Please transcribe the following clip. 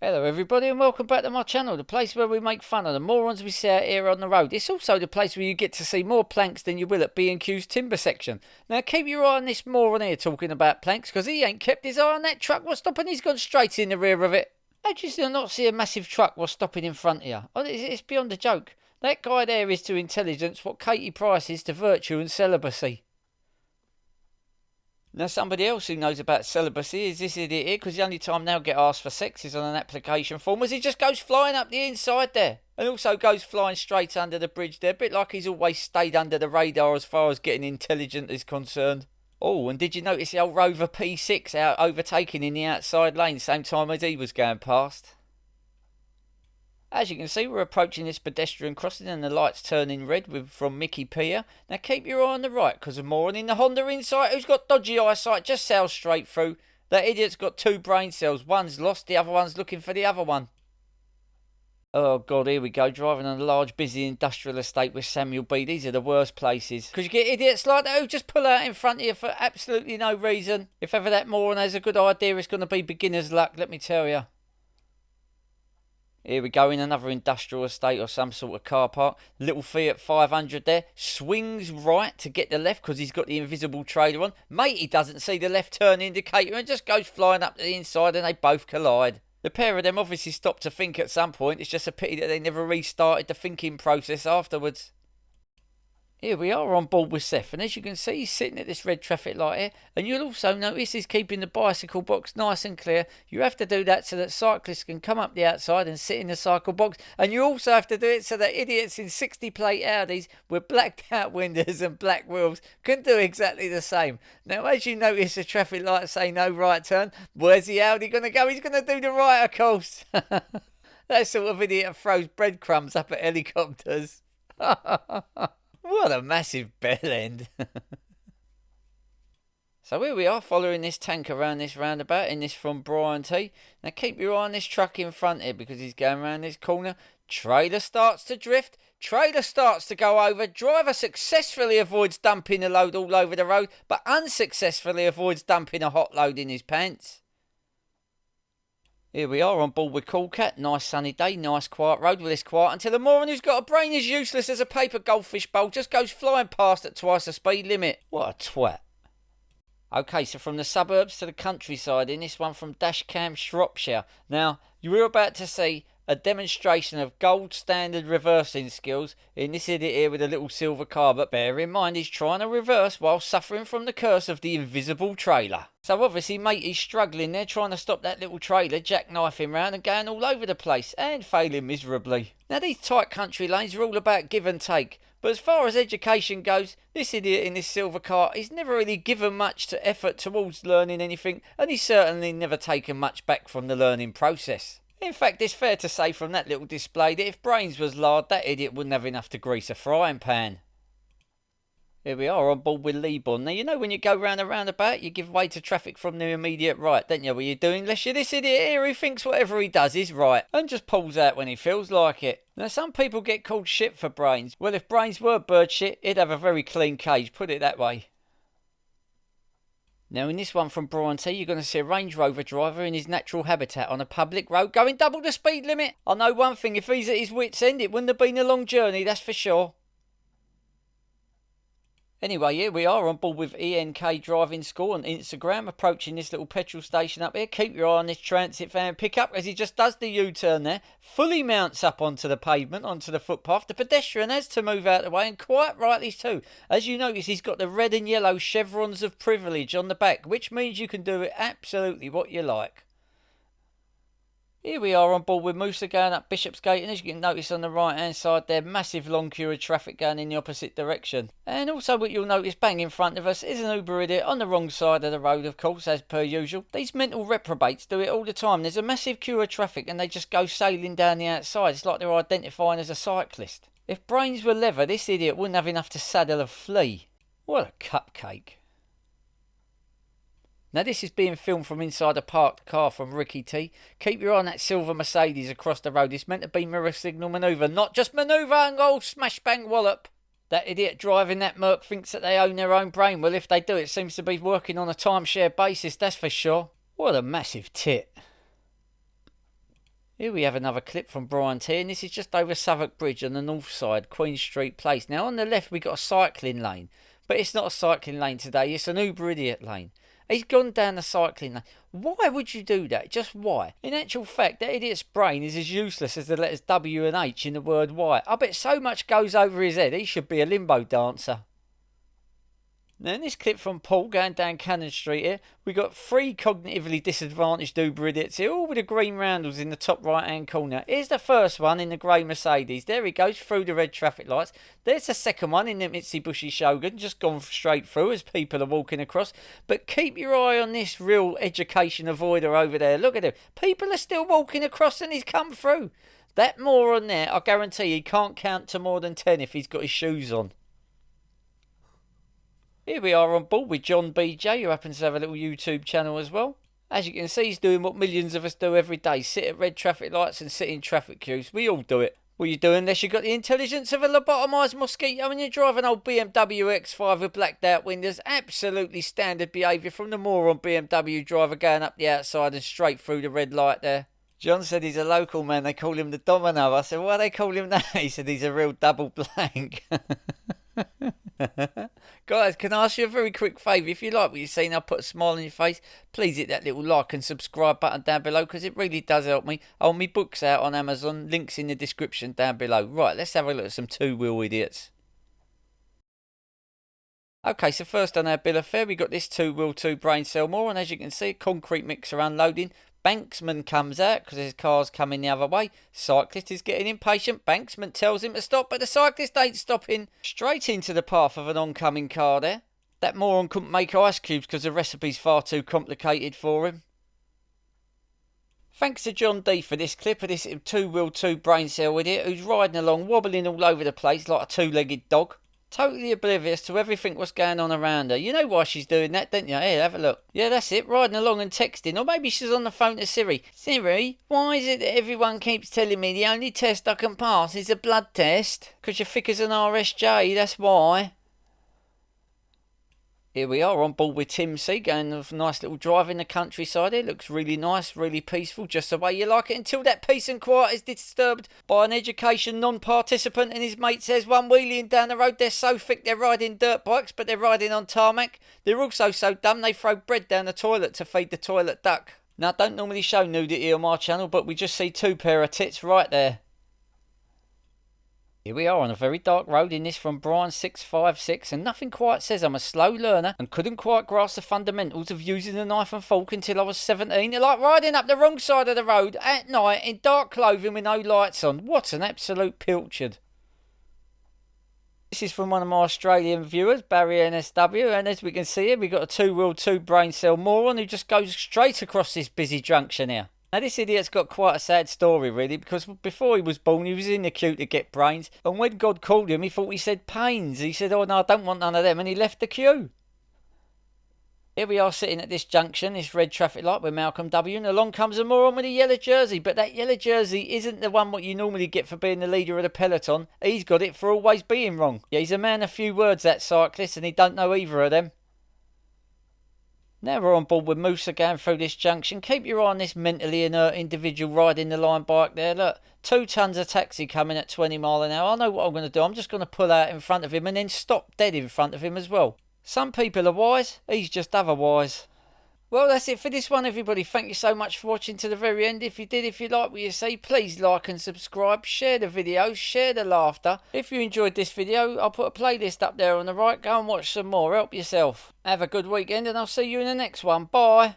Hello everybody and welcome back to my channel, the place where we make fun of the morons we see out here on the road. It's also the place where you get to see more planks than you will at B&Q's timber section. Now keep your eye on this moron here talking about planks, because he ain't kept his eye on that truck what's stopping. He's gone straight in the rear of it. How do you still not see a massive truck what's stopping in front of you? Oh, it's beyond a joke. That guy there is to intelligence what Katie Price is to virtue and celibacy. Now somebody else who knows about celibacy is this idiot here, because the only time they'll get asked for sex is on an application form, as he just goes flying up the inside there. And also goes flying straight under the bridge there, a bit like he's always stayed under the radar as far as getting intelligent is concerned. Oh, and did you notice the old Rover P6 out overtaking in the outside lane same time as he was going past? As you can see, we're approaching this pedestrian crossing and the light's turning red from Mickey Pier. Now keep your eye on the right, because a moron in the Honda Insight who's got dodgy eyesight just sails straight through. That idiot's got two brain cells. One's lost, the other one's looking for the other one. Oh God, here we go, driving on a large busy industrial estate with Samuel B. These are the worst places, because you get idiots like that who just pull out in front of you for absolutely no reason. If ever that moron has a good idea, it's going to be beginner's luck, let me tell you. Here we go, in another industrial estate or some sort of car park. Little Fiat 500 there. Swings right to get the left because he's got the invisible trailer on. Mate, he doesn't see the left turn indicator and just goes flying up to the inside and they both collide. The pair of them obviously stopped to think at some point. It's just a pity that they never restarted the thinking process afterwards. Here we are on board with Seth, and as you can see, he's sitting at this red traffic light here, and you'll also notice he's keeping the bicycle box nice and clear. You have to do that so that cyclists can come up the outside and sit in the cycle box, and you also have to do it so that idiots in 60-plate Audis with blacked out windows and black wheels can do exactly the same. Now, as you notice the traffic light say no right turn, where's the Audi going to go? He's going to do the right, of course. That sort of idiot throws breadcrumbs up at helicopters. What a massive bell end. So here we are following this tank around this roundabout in this from Brian T. Now keep your eye on this truck in front here because he's going around this corner. Trailer starts to drift. Trailer starts to go over. Driver successfully avoids dumping a load all over the road, but unsuccessfully avoids dumping a hot load in his pants. Here we are on board with Cool Cat. Nice sunny day, nice quiet road. Well, it's quiet until the moron who's got a brain as useless as a paper goldfish bowl just goes flying past at twice the speed limit. What a twat. Okay, so from the suburbs to the countryside in this one from Dashcam Shropshire. Now, you were about to see a demonstration of gold standard reversing skills in this idiot here with a little silver car, but bear in mind he's trying to reverse while suffering from the curse of the invisible trailer. So obviously mate, he's struggling there trying to stop that little trailer jackknifing round and going all over the place and failing miserably. Now these tight country lanes are all about give and take, but as far as education goes, this idiot in this silver car, he's never really given much to effort towards learning anything, and he's certainly never taken much back from the learning process. In fact, it's fair to say from that little display that if brains was lard, that idiot wouldn't have enough to grease a frying pan. Here we are on board with Leeborn. Now, you know when you go round a roundabout, you give way to traffic from the immediate right, don't you? What you're doing, unless you're this idiot here who thinks whatever he does is right, and just pulls out when he feels like it. Now, some people get called shit for brains. Well, if brains were bird shit, he'd have a very clean cage, put it that way. Now in this one from Brian T, you're going to see a Range Rover driver in his natural habitat on a public road going double the speed limit. I know one thing, if he's at his wit's end, it wouldn't have been a long journey, that's for sure. Anyway, here we are on board with ENK Driving School on Instagram, approaching this little petrol station up here. Keep your eye on this transit van pickup as he just does the U-turn there. Fully mounts up onto the pavement, onto the footpath. The pedestrian has to move out of the way, and quite rightly too. As you notice, he's got the red and yellow chevrons of privilege on the back, which means you can do it absolutely what you like. Here we are on board with Musa going up Bishopsgate, and as you can notice on the right hand side there, massive long queue of traffic going in the opposite direction. And also what you'll notice bang in front of us is an Uber idiot on the wrong side of the road, of course, as per usual. These mental reprobates do it all the time. There's a massive queue of traffic and they just go sailing down the outside. It's like they're identifying as a cyclist. If brains were leather, this idiot wouldn't have enough to saddle a flea. What a cupcake. Now this is being filmed from inside a parked car from Ricky T. Keep your eye on that silver Mercedes across the road. It's meant to be mirror signal manoeuvre, not just manoeuvre and old smash bang wallop. That idiot driving that Merc thinks that they own their own brain. Well, if they do, it seems to be working on a timeshare basis, that's for sure. What a massive tit. Here we have another clip from Brian's here, and this is just over Southwark Bridge on the north side, Queen Street Place. Now on the left we got a cycling lane, but it's not a cycling lane today, it's an uber idiot lane. He's gone down the cycling lane. Why would you do that? Just why? In actual fact, that idiot's brain is as useless as the letters W and H in the word why. I bet so much goes over his head, he should be a limbo dancer. Now in this clip from Paul going down Cannon Street here, we got 3 cognitively disadvantaged uber idiots here, all with the green roundels in the top right hand corner. Here's the first one in the grey Mercedes. There he goes through the red traffic lights. There's the second one in the Mitsubishi Shogun, just gone straight through as people are walking across. But keep your eye on this real education avoider over there. Look at him. People are still walking across and he's come through. That moron there, I guarantee he can't count to more than 10 if he's got his shoes on. Here we are on board with John BJ, who happens to have a little YouTube channel as well. As you can see, he's doing what millions of us do every day. Sit at red traffic lights and sit in traffic queues. We all do it. What are you doing unless you've got the intelligence of a lobotomised mosquito and you drive an old BMW X5 with blacked out windows? Absolutely standard behaviour from the moron BMW driver going up the outside and straight through the red light there. John said he's a local man. They call him the Domino. I said, why do they call him that? He said he's a real double blank. Guys, can I ask you a very quick favour? If you like what you've seen, I'll put a smile on your face. Please hit that little like and subscribe button down below because it really does help me. I hold my books out on Amazon. Links in the description down below. Right, let's have a look at some two-wheel idiots. Okay, so first on our bill of fare, we got this 2-wheel 2 brain cell moron. As you can see, concrete mixer unloading. Banksman comes out because his car's coming the other way. Cyclist is getting impatient. Banksman tells him to stop, but the cyclist ain't stopping. Straight into the path of an oncoming car there. That moron couldn't make ice cubes because the recipe's far too complicated for him. Thanks to John D for this clip of this 2-wheel 2 brain cell idiot who's riding along, wobbling all over the place like a two-legged dog. Totally oblivious to everything what's going on around her. You know why she's doing that, don't you? Here, have a look. Yeah, that's it. Riding along and texting. Or maybe she's on the phone to Siri. Siri, why is it that everyone keeps telling me the only test I can pass is a blood test? Because you're thick as an RSJ, that's why. Here we are on board with Tim C, going a nice little drive in the countryside. It looks really nice, really peaceful, just the way you like it, until that peace and quiet is disturbed by an education non-participant and his mate says one wheeling down the road. They're so thick they're riding dirt bikes, but they're riding on tarmac. They're also so dumb they throw bread down the toilet to feed the toilet duck. Now, I don't normally show nudity on my channel, but we just see 2 pair of tits right there. Here we are on a very dark road in this from Brian 656, and nothing quite says I'm a slow learner and couldn't quite grasp the fundamentals of using a knife and fork until I was 17. They're like riding up the wrong side of the road at night in dark clothing with no lights on. What an absolute pilchard. This is from one of my Australian viewers, Barry NSW, and as we can see here, we've got a 2-wheel 2 brain cell moron who just goes straight across this busy junction here. Now this idiot's got quite a sad story really, because before he was born he was in the queue to get brains, and when God called him he thought he said pains. He said, oh no, I don't want none of them, and he left the queue. Here we are sitting at this junction, this red traffic light with Malcolm W, and along comes a moron with a yellow jersey, but that yellow jersey isn't the one what you normally get for being the leader of the peloton. He's got it for always being wrong. Yeah, he's a man of few words, that cyclist, and he don't know either of them. Now we're on board with Musa going through this junction. Keep your eye on this mentally inert individual riding the line bike there. Look, 2 tons of taxi coming at 20 mile an hour. I know what I'm going to do. I'm just going to pull out in front of him and then stop dead in front of him as well. Some people are wise. He's just otherwise. Well, that's it for this one, everybody. Thank you so much for watching to the very end. If you like what you see, please like and subscribe. Share the video, share the laughter. If you enjoyed this video, I'll put a playlist up there on the right. Go and watch some more. Help yourself. Have a good weekend, and I'll see you in the next one. Bye.